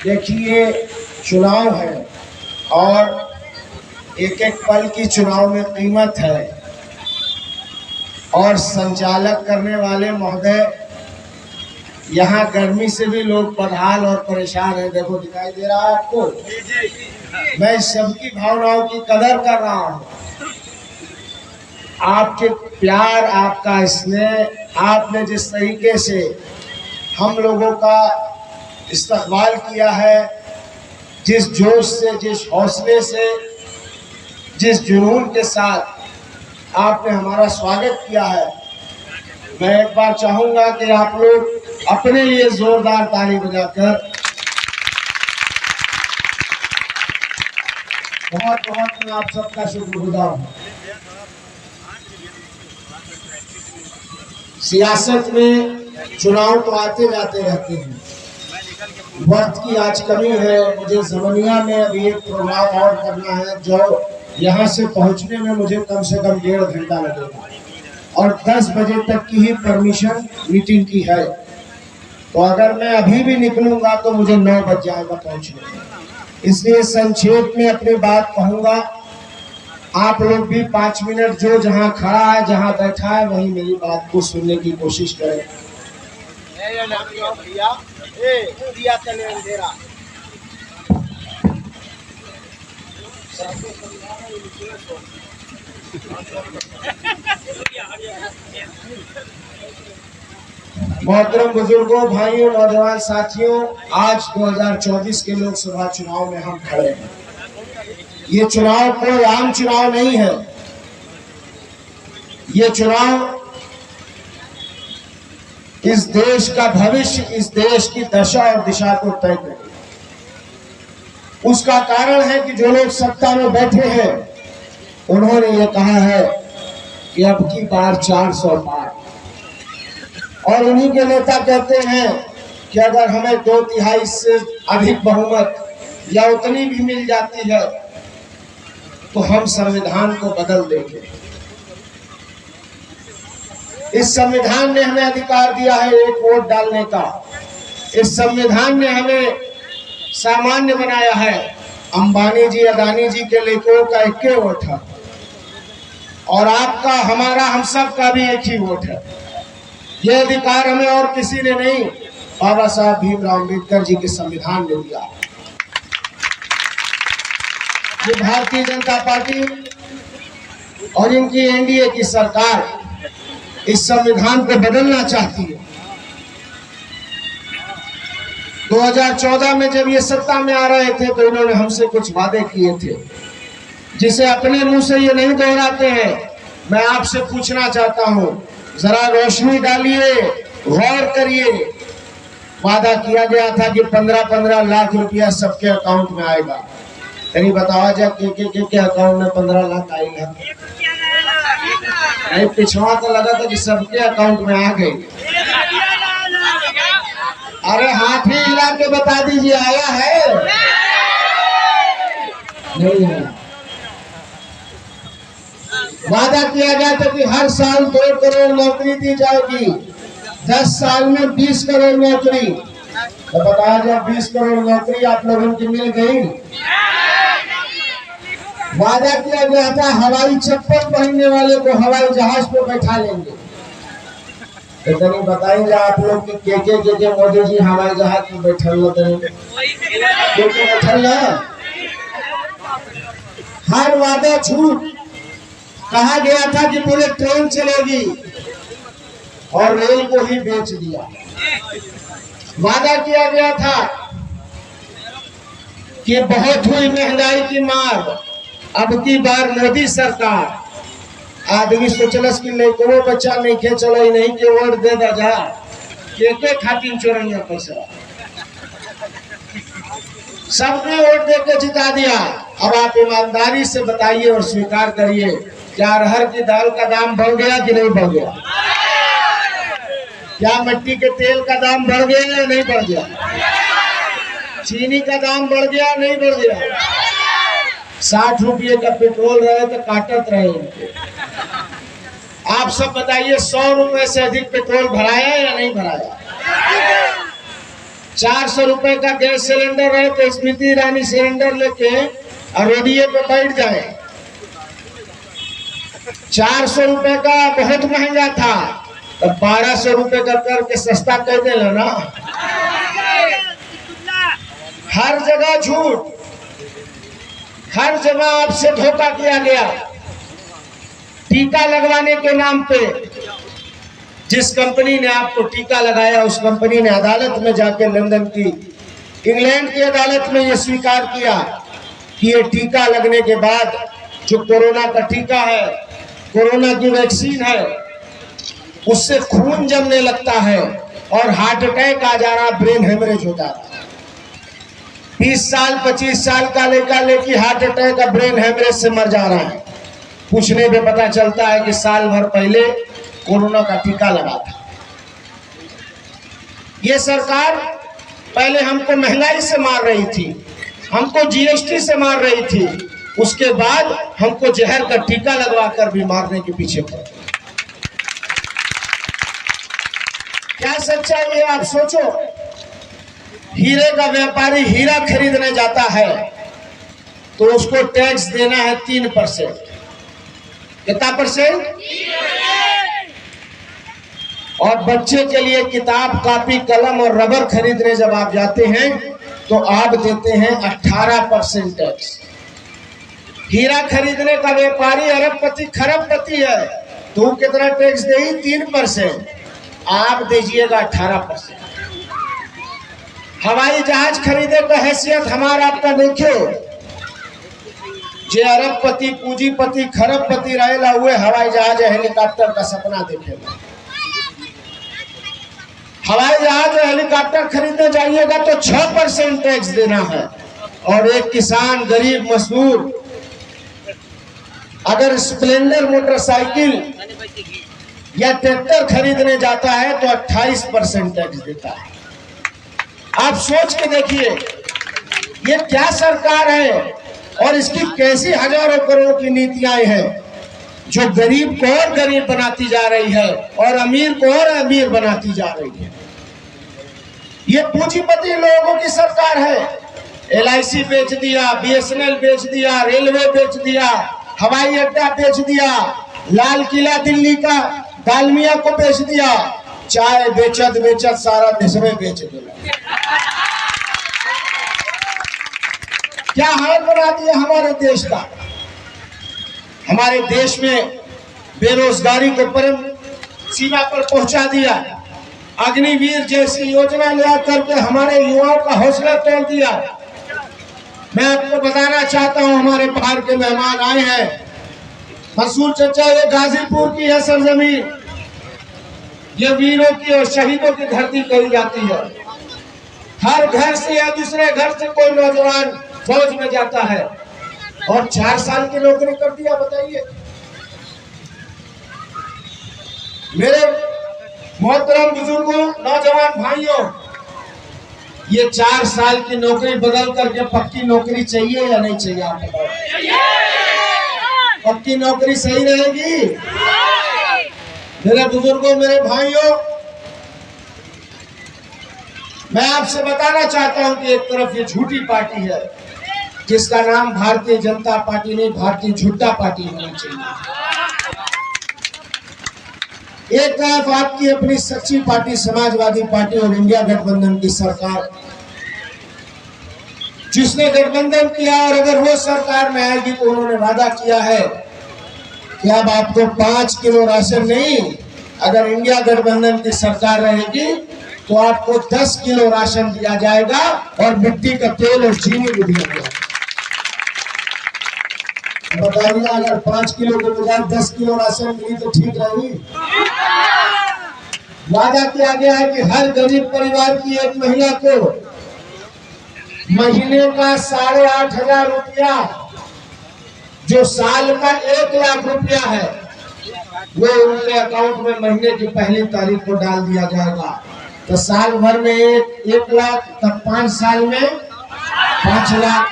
देखिए, चुनाव है और एक एक पल की चुनाव में कीमत है और संचालक करने वाले महोदय, यहाँ गर्मी से भी लोग बदहाल और परेशान हैं। देखो, दिखाई दे रहा है आपको। मैं सबकी भावनाओं की कदर कर रहा हूँ। आपके प्यार, आपका स्नेह, आपने जिस तरीके से हम लोगों का इस्तकबाल किया है, जिस जोश से, जिस हौसले से, जिस जुनून के साथ आपने हमारा स्वागत किया है, मैं एक बार चाहूंगा कि आप लोग अपने लिए जोरदार ताली बजाकर बहुत बहुत मैं आप सबका शुक्रगुजार हूँ। सियासत में चुनाव तो आते जाते रहते हैं, वक्त की आज कमी है। मुझे जमनिया में अभी एक प्रोग्राम और करना है, जो यहाँ से पहुँचने में मुझे कम से कम 1.5 घंटा लगेगा और 10 बजे तक की ही परमिशन मीटिंग की है। तो अगर मैं अभी भी निकलूंगा तो मुझे 9 बज जाएगा पहुँचने में। इसलिए संक्षेप में अपनी बात कहूँगा। आप लोग भी 5 मिनट जो जहाँ खड़ा है, जहाँ बैठा है, वहीं मेरी बात को सुनने की कोशिश करें। मोहतरम बुजुर्गों, भाइयों, नौजवान साथियों, आज 2024 के लोकसभा चुनाव में हम खड़े हैं। ये चुनाव कोई आम चुनाव नहीं है। ये चुनाव इस देश का भविष्य, इस देश की दशा और दिशा को तय करेगा। उसका कारण है कि जो लोग सत्ता में बैठे हैं, उन्होंने ये कहा है कि अब की बार 400 पार, और उन्हीं के नेता कहते हैं कि अगर हमें 2/3 से अधिक बहुमत या उतनी भी मिल जाती है तो हम संविधान को बदल देंगे। इस संविधान ने हमें अधिकार दिया है एक वोट डालने का। इस संविधान ने हमें सामान्य बनाया है। अंबानी जी, अदानी जी के लेखों का 1 वोट है और आपका, हमारा, हम सब का भी 1 ही वोट है। यह अधिकार हमें और किसी ने नहीं, बाबा साहब भीमराव अम्बेडकर जी के संविधान ने दिया। ये भारतीय जनता पार्टी और इनकी एनडीए की सरकार इस संविधान को बदलना चाहती है। 2014 में जब ये सत्ता में आ रहे थे तो इन्होंने हमसे कुछ वादे किए थे, जिसे अपने मुंह से ये नहीं दोहराते हैं। मैं आपसे पूछना चाहता हूं, जरा रोशनी डालिए, गौर करिए। वादा किया गया था कि 15-15 लाख रुपया सबके अकाउंट में आएगा। कहीं बतावा जा के अकाउंट में 15 लाख आएगा? नहीं, पिछवा तो लगा था कि सबके अकाउंट में आ गई। अरे हाथ ही हिला के बता दीजिए, आया है? नहीं है। वादा किया गया था कि हर साल 2 करोड़ नौकरी दी जाएगी, 10 साल में 20 करोड़ नौकरी। तो बताया जाए, 20 करोड़ नौकरी आप लोगों की मिल गई। वादा किया गया था हवाई चप्पल पहनने वाले को हवाई जहाज पे बैठा लेंगे। तो कहीं बताएंगे आप लोग कि के मोदी जी हवाई जहाज में बैठल हर वादा झूठ। कहा गया था कि पूरे ट्रेन चलेगी और रेल को ही बेच दिया। वादा किया गया था कि बहुत हुई महंगाई की मार, अब की बार मोदी सरकार। आदमी सोचलस कि नहीं, कोनो बच्चा नहीं के चलो ही नहीं के वोट दे दा जा के खातिर चोरंगा पैसा। सबने वोट दे के जिता दिया। अब आप ईमानदारी से बताइए और स्वीकार करिए, क्या अरहर की दाल का दाम बढ़ गया कि नहीं बढ़ गया? क्या मिट्टी के तेल का दाम बढ़ गया या नहीं बढ़ गया? चीनी का दाम बढ़ गया नहीं बढ़ गया? 60 रुपये का पेट्रोल रहे तो काटत रहे उनको। आप सब बताइए, 100 रुपए से अधिक पेट्रोल भराया या नहीं भराया? 400 रुपए का गैस सिलेंडर है तो स्मृति ईरानी सिलेंडर लेके रोडिये पे बैठ जाए। 400 रुपए का बहुत महंगा था तो 1200 रुपए का करके सस्ता कर देना ना। हर जगह झूठ, हर जगह आपसे धोखा किया गया। टीका लगवाने के नाम पे जिस कंपनी ने आपको टीका लगाया उस कंपनी ने अदालत में जाके लंदन की, इंग्लैंड की अदालत में यह स्वीकार किया कि ये टीका लगने के बाद जो कोरोना का टीका है, कोरोना की वैक्सीन है, उससे खून जमने लगता है और हार्ट अटैक आ जा रहा, ब्रेन हेमरेज हो जा रहा। 20 साल 25 साल का लड़का लेके हार्ट अटैक और ब्रेन हेमरेज से मर जा रहा है। पूछने पे पता चलता है कि साल भर पहले कोरोना का टीका लगा था। ये सरकार पहले हमको महंगाई से मार रही थी, हमको जीएसटी से मार रही थी, उसके बाद हमको जहर का टीका लगवाकर भी मारने के पीछे पड़। क्या सच्चाई है आप सोचो। हीरे का व्यापारी हीरा खरीदने जाता है तो उसको टैक्स देना है 3%। कितना परसेंट? और बच्चे के लिए किताब कॉपी कलम और रबर खरीदने जब आप जाते हैं तो आप देते हैं 18% टैक्स। हीरा खरीदने का व्यापारी अरबपति खरबपति है तो वो कितना टैक्स दे? 3%। आप दीजिएगा 18%। हवाई जहाज खरीदे का हैसियत हमारा आपका देखिए। जे अरबपति पूंजीपति खरबपति रहेला हुए हवाई जहाज हेलीकॉप्टर का सपना देखेगा। हवाई जहाज और हेलीकॉप्टर खरीदने जाइएगा तो 6% टैक्स देना है। और एक किसान गरीब मजदूर अगर स्प्लेंडर मोटरसाइकिल या ट्रैक्टर खरीदने जाता है तो 28% टैक्स देता है। आप सोच के देखिए ये क्या सरकार है और इसकी कैसी हजारों करोड़ की नीतियां हैं जो गरीब को और गरीब बनाती जा रही है और अमीर को और अमीर बनाती जा रही है। ये पूंजीपति लोगों की सरकार है। LIC बेच दिया, BSNL बेच दिया, रेलवे बेच दिया, हवाई अड्डा बेच दिया, लाल किला दिल्ली का दालमिया को बेच दिया, चाय बेचत बेचत सारा देशवे बेच दिया। क्या हाल बना दिया हमारे देश का। हमारे देश में बेरोजगारी को परम सीमा पर पहुंचा दिया। अग्निवीर जैसी योजना ले करके हमारे युवाओं का हौसला तोड़ दिया। मैं आपको बताना चाहता हूं, हमारे बाहर के मेहमान आए हैं। मंसूर चचा, ये गाजीपुर की है सरजमीन, ये वीरों की और शहीदों की धरती कही जाती है। हर घर से या दूसरे घर से कोई नौजवान फौज में जाता है और 4 साल की नौकरी कर दिया। बताइए मेरे मोहतरम बुजुर्गों, नौजवान भाइयों, ये 4 साल की नौकरी बदल करके पक्की नौकरी चाहिए या नहीं चाहिए? आप बताओ। पक्की नौकरी सही रहेगी? मेरे बुजुर्गों, मेरे भाइयों, मैं आपसे बताना चाहता हूं कि एक तरफ ये झूठी पार्टी है जिसका नाम भारतीय जनता पार्टी नहीं, भारतीय झूठा पार्टी होना चाहिए। एक तरफ आपकी अपनी सच्ची पार्टी समाजवादी पार्टी और इंडिया गठबंधन की सरकार, जिसने गठबंधन किया और अगर वो सरकार में आएगी तो उन्होंने वादा किया है कि अब आपको 5 किलो राशन नहीं, अगर इंडिया गठबंधन की सरकार रहेगी तो आपको 10 किलो राशन दिया जाएगा और मिट्टी का तेल और चीनी भी दिया जाएगा। बताइए, अगर 5 किलो के बजाय 10 किलो राशन मिली तो ठीक रहेगी? वादा किया गया है कि हर गरीब परिवार की एक महिला को महीने का 8,500 रुपया, जो साल का 1 लाख रुपया है, वो उनके अकाउंट में महीने की पहली तारीख को डाल दिया जाएगा। तो साल भर में 1 लाख, तब 5 साल में 5 लाख,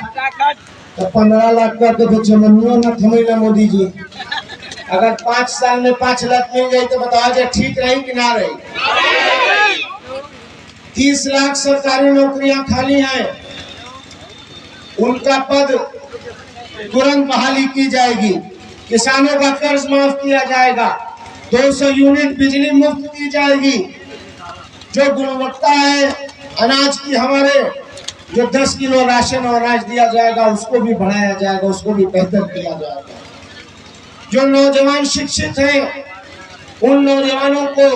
तो 15 लाख करके तो चमनियों न थमेला मोदी जी। अगर 5 साल में 5 लाख मिल गई तो बताओ ठीक रही कि ना रही? 30 लाख सरकारी नौकरियां खाली हैं, उनका पद तुरंत बहाली की जाएगी। किसानों का कर्ज माफ किया जाएगा। 200 यूनिट बिजली मुफ्त दी जाएगी। जो गुणवत्ता है अनाज की, हमारे जो 10 किलो राशन और अनाज दिया जाएगा उसको भी बढ़ाया जाएगा, उसको भी बेहतर किया जाएगा। जो नौजवान शिक्षित हैं उन नौजवानों को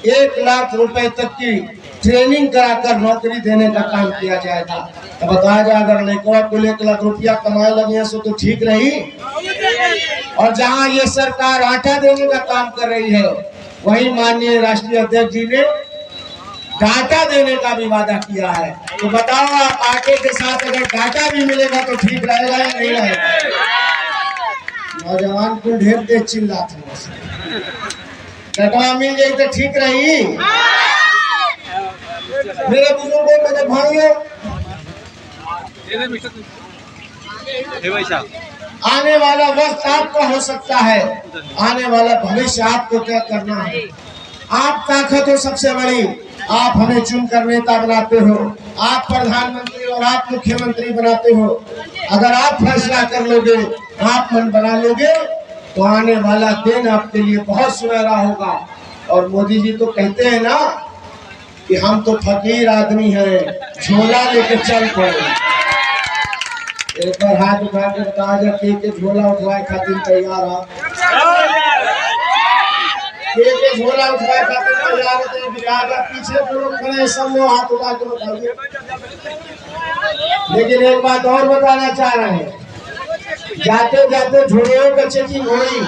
1 लाख रुपए तक की ट्रेनिंग कराकर नौकरी देने का काम किया जाएगा। तो बताया जाए, अगर लड़का को 1 लाख रुपया कमाए लगे सो तो ठीक रही। और जहां ये सरकार आटा देने का काम कर रही है, वहीं माननीय राष्ट्रीय अध्यक्ष जी ने डाटा देने का भी वादा किया है। तो बताओ, आप आटे के साथ अगर डाटा भी मिलेगा तो ठीक रहेगा या नहीं रहेगा? नौजवान को ढेर तेज चिल्लाते हैं, डाटा मिल जाए तो ठीक रही। मेरे बुजुर्गों, मेरे भाइयों, आने वाला वक्त आपका हो सकता है, आने वाला भविष्य आपको तय करना है। आप ताकत हो सबसे बड़ी, आप हमें चुनकर नेता बनाते हो, आप प्रधानमंत्री और आप मुख्यमंत्री बनाते हो। अगर आप फैसला कर लोगे, आप मन बना लोगे, तो आने वाला दिन आपके लिए बहुत सुनहरा होगा। और मोदी जी तो कहते हैं ना कि हम तो फकीर आदमी हैं, झोला लेके चल पड़े। एक बार हाथ उठा के बता जा के झोला उठवाए खातिर तैयार हो, के झोला उठवाए खातिर तैयार होते हैं। बिहार पीछे जो लोग खड़े हैं सब लोग हाथ उठा के बताइए। लेकिन एक बात और बताना चाह रहे हैं, जाते जाते झोड़ियों का चेकिंग हो रही।